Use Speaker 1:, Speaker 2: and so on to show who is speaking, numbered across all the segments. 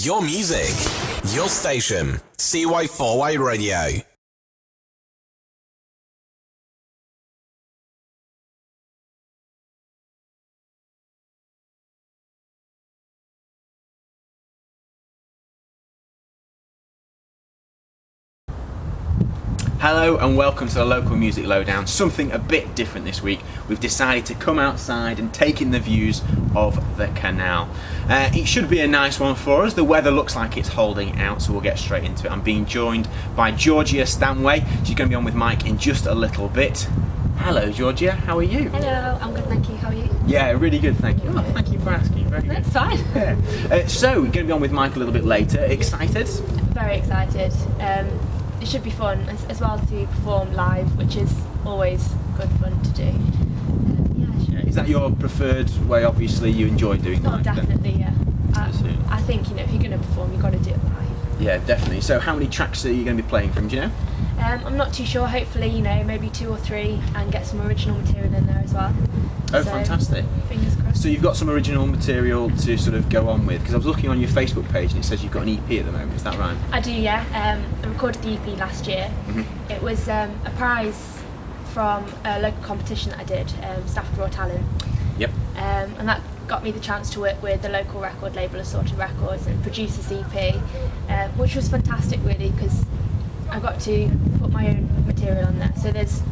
Speaker 1: Your music, your station, CY4YRadio.
Speaker 2: Hello and welcome to the Local Music Lowdown. Something a bit different this week. We've decided to come outside and take in the views of the canal. It should be a nice one for us. The weather looks like it's holding out, so we'll get straight into it. I'm being joined by GeorGIA Stanway. She's going to be on with Mike in just a little bit. Hello GeorGIA, how are you?
Speaker 3: Hello, I'm good, thank you. How are you?
Speaker 2: Yeah, really good, thank you. Oh, thank you for asking. Very good.
Speaker 3: That's fine.
Speaker 2: Yeah. So, we're going to be on with Mike a little bit later. Excited?
Speaker 3: Very excited. It should be fun as well to perform live, which is always good fun to do.
Speaker 2: Yeah, is that your preferred way? Obviously, you enjoy doing live.
Speaker 3: Oh, definitely, yeah. I think if you're going to perform, you've got to do it live.
Speaker 2: Yeah, definitely. So, how many tracks are you going to be playing from? Do you know?
Speaker 3: I'm not too sure. Hopefully, maybe 2 or 3, and get some original material in there as well.
Speaker 2: Oh, so, fantastic!
Speaker 3: Fingers crossed.
Speaker 2: So you've got some original material to sort of go on with, because I was looking on your Facebook page and it says you've got an EP at the moment. Is that right?
Speaker 3: I do, yeah. I recorded the EP last year. Mm-hmm. It was a prize from a local competition that I did, Stafford Raw Talent.
Speaker 2: Yep.
Speaker 3: And that got me the chance to work with the local record label Assorted Records and produce this EP, which was fantastic really, because I got to put my own material on there. So there's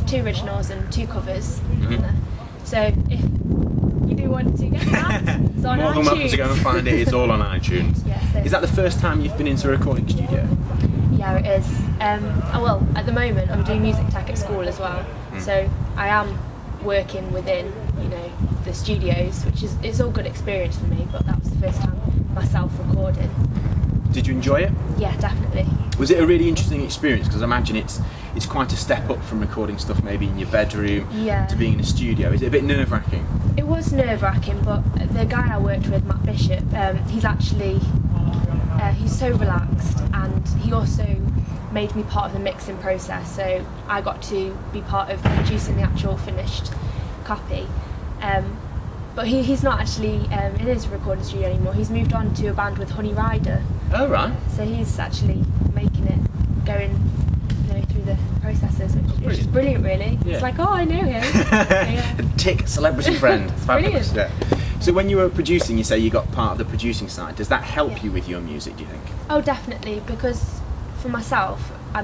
Speaker 3: 2 originals and 2 covers on there. So if you do want to get that, it's on
Speaker 2: More
Speaker 3: iTunes.
Speaker 2: than welcome to go and find it. It's all on iTunes.
Speaker 3: Yeah, so
Speaker 2: is that the first time you've been into a recording studio?
Speaker 3: Yeah, it is. Well, at the moment I'm doing music tech at school as well. So I am working within, the studios, which is it's all good experience for me. But that was the first time myself recording.
Speaker 2: Did you enjoy it?
Speaker 3: Yeah, definitely.
Speaker 2: Was it a really interesting experience? Because I imagine it's quite a step up from recording stuff maybe in your bedroom to being in a studio. Is it a bit nerve-wracking?
Speaker 3: It was nerve-wracking, but the guy I worked with, Matt Bishop, he's actually he's so relaxed, and he also made me part of the mixing process. So I got to be part of producing the actual finished copy. But he's not actually in his recording studio anymore. He's moved on to a band with Honey Rider.
Speaker 2: Oh, right.
Speaker 3: So he's actually making it, going through the processes, which is brilliant really. Yeah. It's like, oh, I know him. Yeah.
Speaker 2: Tick, celebrity friend.
Speaker 3: Brilliant.
Speaker 2: Yeah. So when you were producing, you say you got part of the producing side. Does that help you with your music, do you think?
Speaker 3: Oh, definitely, because for myself, I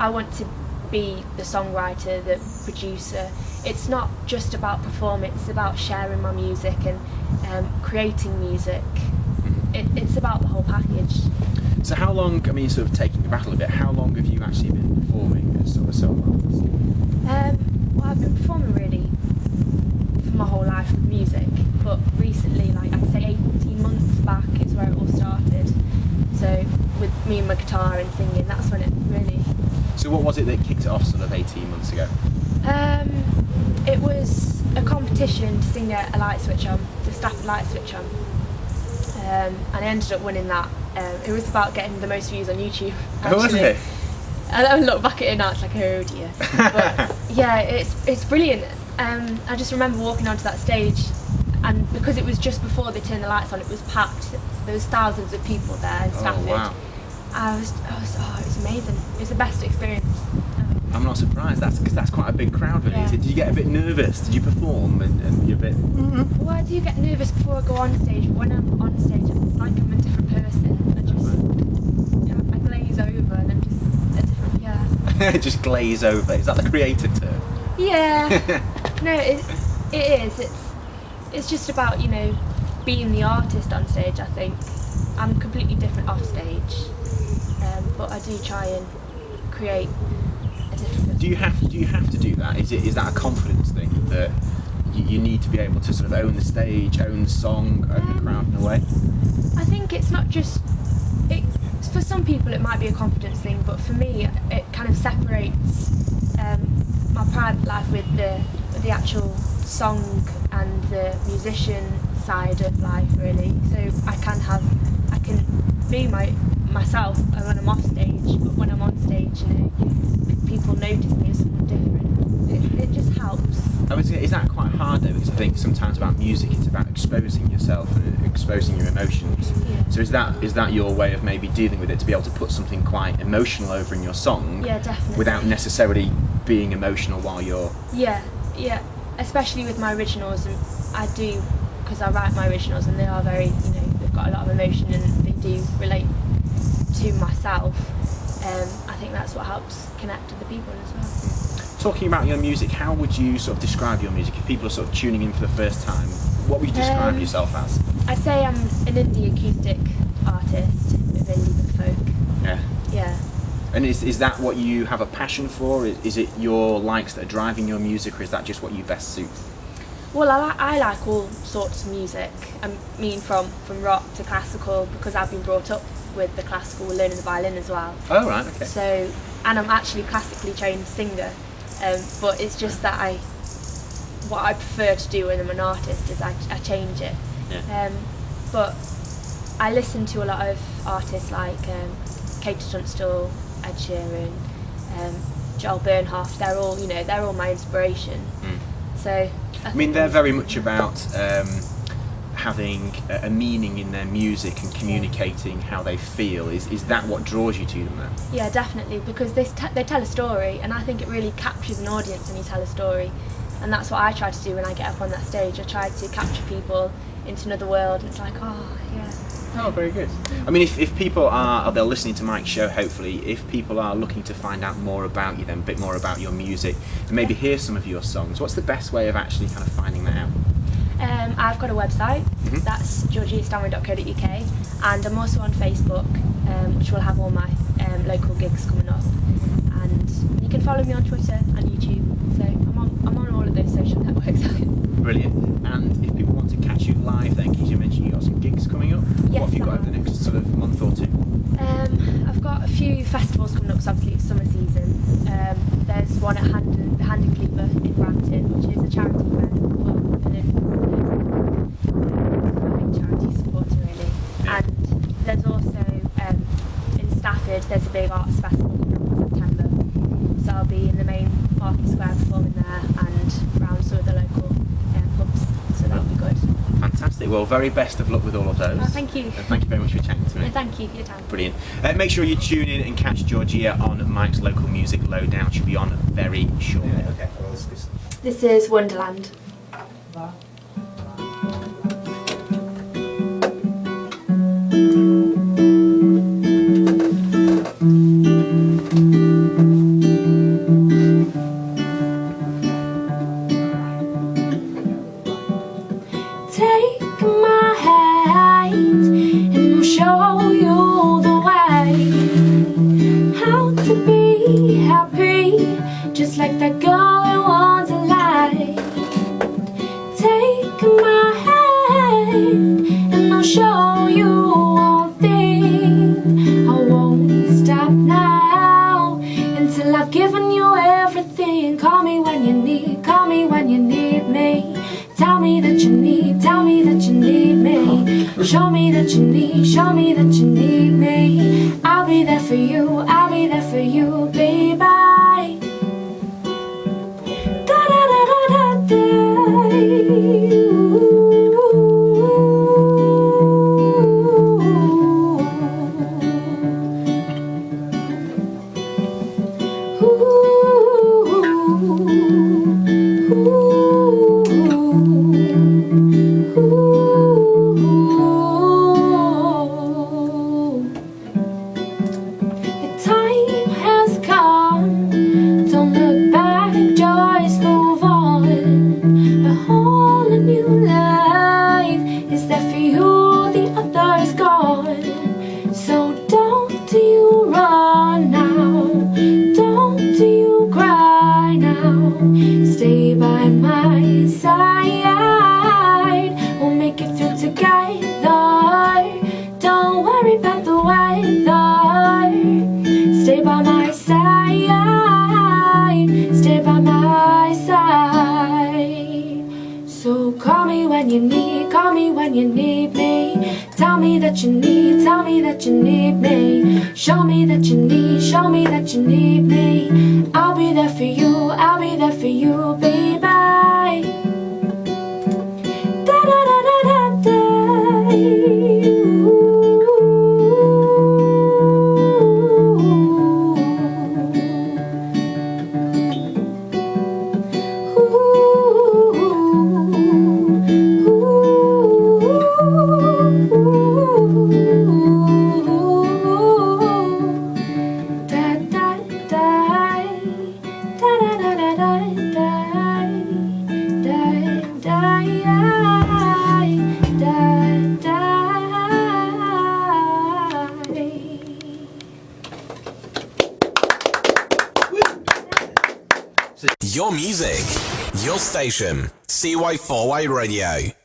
Speaker 3: want to be the songwriter, the producer. It's not just about performing, it's about sharing my music and creating music. It's about the whole package.
Speaker 2: So how long, sort of taking the battle a bit, how long have you actually been performing as sort of solo artist?
Speaker 3: Well, I've been performing really for my whole life with music, but recently, I'd say 18 months back is where it all started. So with me and my guitar and singing, that's when it really...
Speaker 2: So what was it that kicked it off sort of 18 months ago?
Speaker 3: It was a competition to sing a light switch on, the Stafford light switch on. And I ended up winning that. It was about getting the most views on YouTube. Actually.
Speaker 2: Oh, was it?
Speaker 3: And I look back at it now, it's like, oh dear. But yeah, it's brilliant. I just remember walking onto that stage, and because it was just before they turned the lights on, it was packed. There was thousands of people there in Stafford.
Speaker 2: Oh, wow.
Speaker 3: It was amazing. It was the best experience.
Speaker 2: I'm not surprised. That's quite a big crowd, really.
Speaker 3: Yeah.
Speaker 2: Did you get a bit nervous? Did you perform and you're a bit...
Speaker 3: Well, I do get nervous before I go on stage, but when I'm on stage, it's like I'm a different person. I glaze over and I'm just a different, yeah.
Speaker 2: Just glaze over. Is that the creative term?
Speaker 3: Yeah. No, it is. It's just about, being the artist on stage, I think. I'm completely different off stage, but I do try and create a different...
Speaker 2: Do you have to do that? Is that a confidence thing that you need to be able to sort of own the stage, own the song, own the crowd in a way?
Speaker 3: I think it's not just... For some people it might be a confidence thing, but for me it kind of separates my private life with the actual song and the musician side of life, really. So I can be myself when I'm off stage, but when I'm on stage, people notice me as someone different. It just helps.
Speaker 2: Is that quite hard though? Because I think sometimes about music it's about exposing yourself and exposing your emotions.
Speaker 3: Yeah.
Speaker 2: So is that your way of maybe dealing with it, to be able to put something quite emotional over in your song?
Speaker 3: Yeah, definitely.
Speaker 2: Without necessarily being emotional while you're...
Speaker 3: Yeah, especially with my originals, and I do, because I write my originals and they are very, they've got a lot of emotion and they do relate to myself. I think that's what helps connect to the people as well.
Speaker 2: Talking about your music, how would you sort of describe your music? If people are sort of tuning in for the first time, what would you describe yourself as?
Speaker 3: I say I'm an indie acoustic artist with indie with folk.
Speaker 2: Yeah.
Speaker 3: Yeah.
Speaker 2: And is that what you have a passion for? Is it your likes that are driving your music, or is that just what you best suit?
Speaker 3: Well, I like all sorts of music. I mean, from rock to classical, because I've been brought up with the classical, learning the violin as well.
Speaker 2: Oh, right, okay.
Speaker 3: So, and I'm actually a classically trained singer, but it's just that what I prefer to do when I'm an artist is I change it.
Speaker 2: Yeah.
Speaker 3: But I listen to a lot of artists like Katie Tunstall, Ed Sheeran, Joel Bernhardt. They're all my inspiration. So
Speaker 2: I mean, they're very much about having a meaning in their music and communicating how they feel. Is that what draws you to them then?
Speaker 3: Yeah, definitely, because they tell a story, and I think it really captures an audience when you tell a story, and that's what I try to do when I get up on that stage. I try to capture people into another world, and it's like, oh yeah.
Speaker 2: Oh, very good. I mean, if people they're listening to Mike's show, hopefully, if people are looking to find out more about you then, a bit more about your music, and maybe hear some of your songs, what's the best way of actually kind of finding that out?
Speaker 3: I've got a website, that's GeorGIA.co.uk, and I'm also on Facebook, which will have all my local gigs coming up, and you can follow me on Twitter and YouTube, so I'm on all of those social networks.
Speaker 2: Brilliant. And if people want to catch you live then, because you mentioned you got some gigs coming up,
Speaker 3: yes,
Speaker 2: what have you got over the next sort of month or two?
Speaker 3: I've got a few festivals coming up, so obviously it's summer season. There's one at the Hand and Cleaver in Brampton, which is a charity event. I'm a big charity supporter really.
Speaker 2: Yeah.
Speaker 3: And there's also in Stafford there's a big arts festival coming up in September. So I'll be in the main market square performing there and around some of the local pubs. So that'll be good.
Speaker 2: Fantastic. Well, very best of luck with all of those.
Speaker 3: Oh, thank you.
Speaker 2: And thank you very much for chatting to me.
Speaker 3: Yeah, thank you for your time.
Speaker 2: Brilliant. Make sure you tune in and catch GeorGIA on Mike's Local Music Lowdown. She'll be on very shortly.
Speaker 4: Yeah, okay. Well, let's listen.
Speaker 3: This is Wonderland.
Speaker 5: Take my hand and I'll show you the way how to be happy, just like that girl in Wonderland. Take my hand and I'll show you one thing. I won't stop now until I've given you everything. Call me when you need me. Tell me that you need me. Show me that you need me. I'll be there for you, baby. Da da da da da da. You need me. Show me that you need me. I'll be there for you, baby. Da da da da da da.
Speaker 1: Your music, your station, CY4Y Radio.